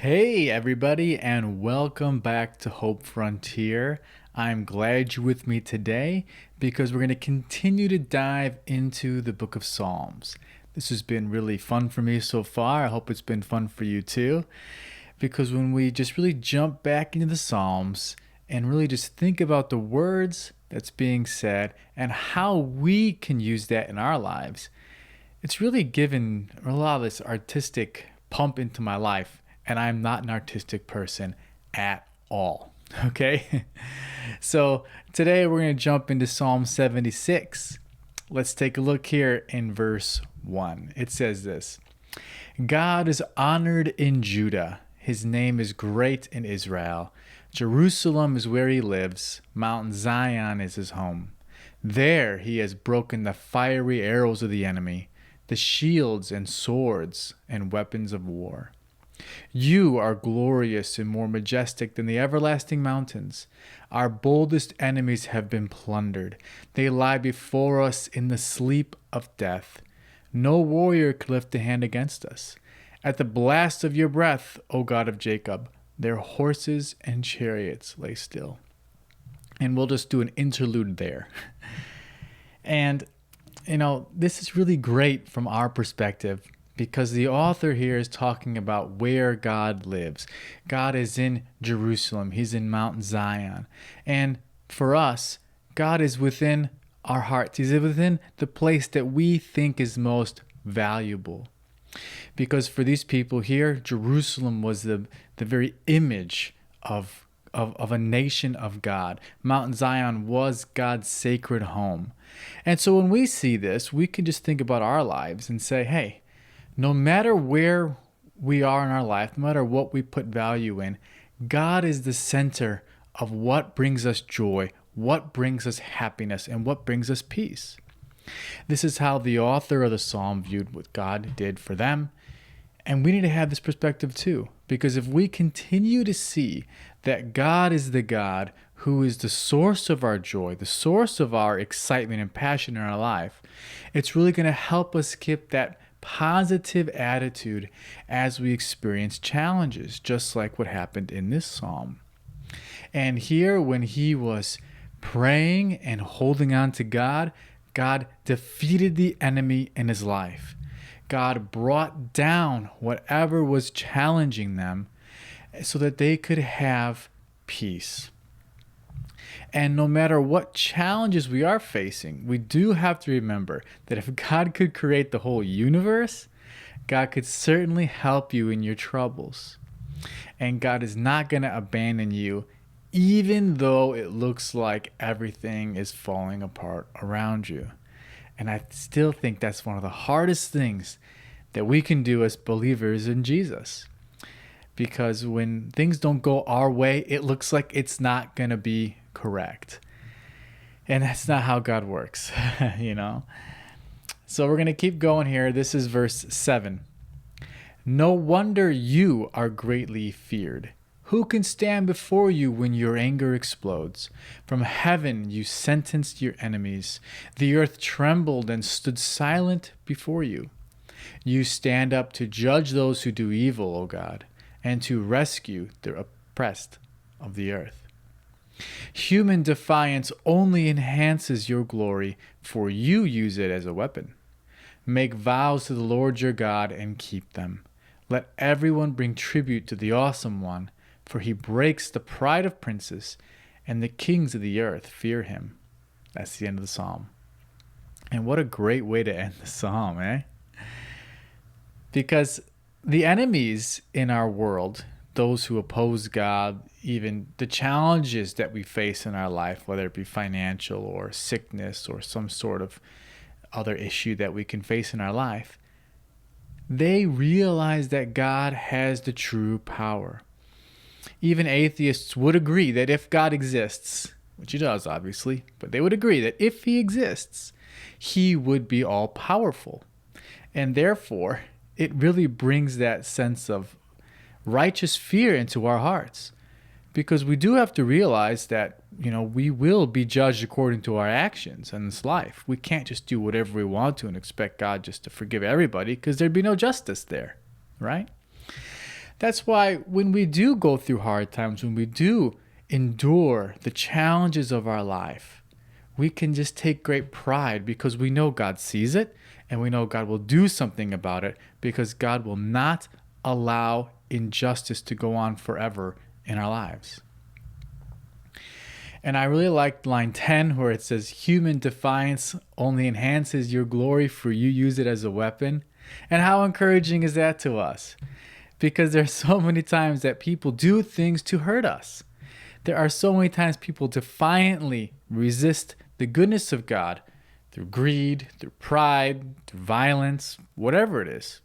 Hey, everybody, and welcome back to Hope Frontier. I'm glad you're with me today because we're going to continue to dive into the book of Psalms. This has been really fun for me so far. I hope it's been fun for you too. Because when we just really jump back into the Psalms and really just think about the words that's being said and how we can use that in our lives, it's really given a lot of this artistic pump into my life, and I'm not an artistic person at all. Okay? So today we're going to jump into Psalm 76. Let's take a look here in verse 1. It says this: God is honored in Judah. His name is great in Israel. Jerusalem is where he lives. Mount Zion is his home. There he has broken the fiery arrows of the enemy, the shields and swords and weapons of war. You are glorious and more majestic than the everlasting mountains. Our boldest enemies have been plundered. They lie before us in the sleep of death. No warrior could lift a hand against us. At the blast of your breath, O God of Jacob, their horses and chariots lay still. And we'll just do an interlude there. And this is really great from our perspective because the author here is talking about where God lives. God is in Jerusalem. He's in Mount Zion. And for us, God is within our hearts. He's within the place that we think is most valuable. Because for these people here, Jerusalem was the very image of a nation of God. Mount Zion was God's sacred home. And so when we see this, we can just think about our lives and say, hey, no matter where we are in our life, no matter what we put value in, God is the center of what brings us joy, what brings us happiness, and what brings us peace. This is how the author of the psalm viewed what God did for them. And we need to have this perspective too, because if we continue to see that God is the God who is the source of our joy, the source of our excitement and passion in our life, it's really going to help us keep that positive attitude as we experience challenges, just like what happened in this psalm. And here, when he was praying and holding on to God, God defeated the enemy in his life. God brought down whatever was challenging them so that they could have peace. And no matter what challenges we are facing, we do have to remember that if God could create the whole universe, God could certainly help you in your troubles. And God is not going to abandon you, even though it looks like everything is falling apart around you. And I still think that's one of the hardest things that we can do as believers in Jesus. Because when things don't go our way, it looks like it's not going to be correct. And that's not how God works, So we're going to keep going here. This is verse 7. No wonder you are greatly feared. Who can stand before you when your anger explodes? From heaven you sentenced your enemies. The earth trembled and stood silent before you. You stand up to judge those who do evil, O God, and to rescue the oppressed of the earth. Human defiance only enhances your glory, for you use it as a weapon. Make vows to the Lord your God and keep them. Let everyone bring tribute to the Awesome One, for he breaks the pride of princes, and the kings of the earth fear him. That's the end of the psalm. And what a great way to end the psalm, eh? Because the enemies in our world, those who oppose God, even the challenges that we face in our life, whether it be financial or sickness or some sort of other issue that we can face in our life, they realize that God has the true power. Even atheists would agree that if God exists, which he does obviously, but they would agree that if he exists, he would be all powerful. And therefore, it really brings that sense of righteous fear into our hearts, because we do have to realize that, we will be judged according to our actions in this life. We can't just do whatever we want to and expect God just to forgive everybody, because there'd be no justice there, right? That's why when we do go through hard times, when we do endure the challenges of our life, we can just take great pride because we know God sees it and we know God will do something about it because God will not allow injustice to go on forever in our lives. And I really like line 10 where it says, human defiance only enhances your glory for you use it as a weapon. And how encouraging is that to us? Because there's so many times that people do things to hurt us. There are so many times people defiantly resist the goodness of God through greed, through pride, through violence, whatever it is.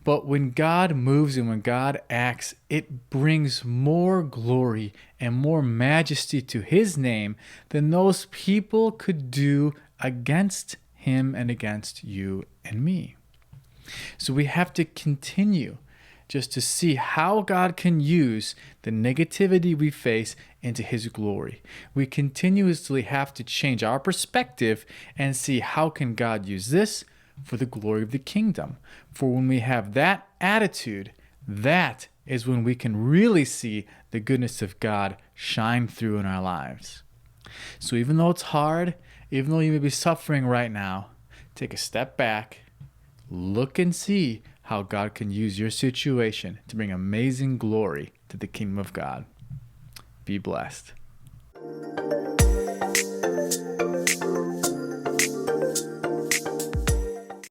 But when God moves and when God acts, it brings more glory and more majesty to his name than those people could do against him and against you and me. So we have to continue just to see how God can use the negativity we face into his glory. We continuously have to change our perspective and see how can God use this for the glory of the kingdom. For when we have that attitude, that is when we can really see the goodness of God shine through in our lives. So even though it's hard, even though you may be suffering right now, take a step back, look and see how God can use your situation to bring amazing glory to the kingdom of God. Be blessed.